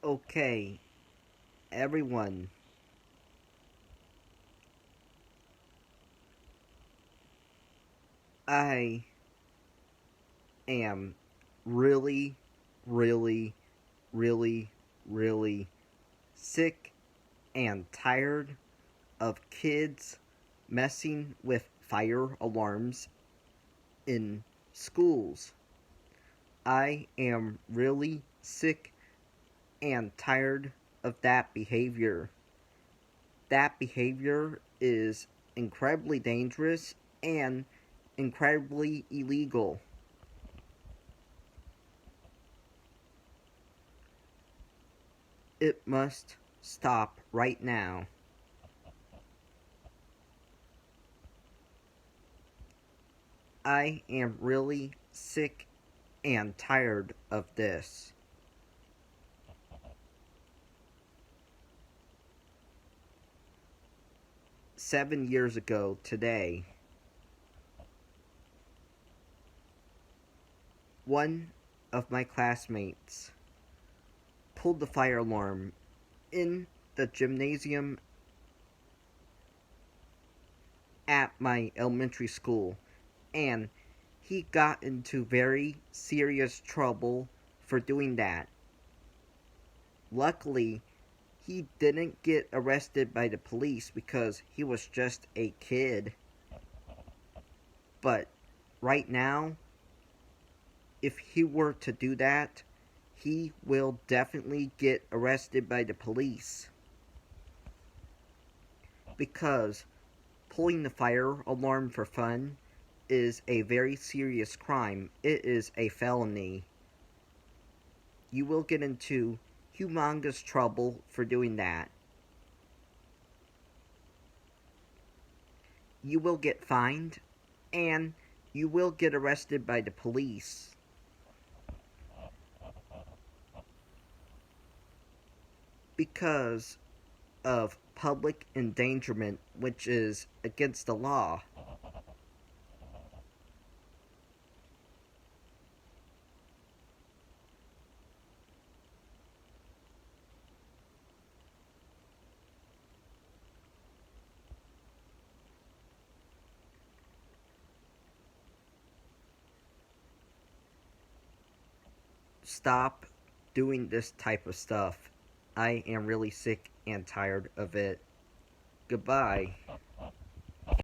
Okay, everyone, I am really, really, really, really sick and tired of kids messing with fire alarms in schools. I am really sick and tired of that behavior. That behavior is incredibly dangerous and incredibly illegal. It must stop right now. I am really sick and tired of this. Seven years ago today, one of my classmates pulled the fire alarm in the gymnasium at my elementary school, and he got into very serious trouble for doing that. Luckily, he didn't get arrested by the police because he was just a kid. But right now, if he were to do that, he will definitely get arrested by the police. Because pulling the fire alarm for fun is a very serious crime. It is a felony. You will get into humongous trouble for doing that. You will get fined, and you will get arrested by the police. Because of public endangerment, which is against the law. Stop doing this type of stuff. I am really sick and tired of it. Goodbye.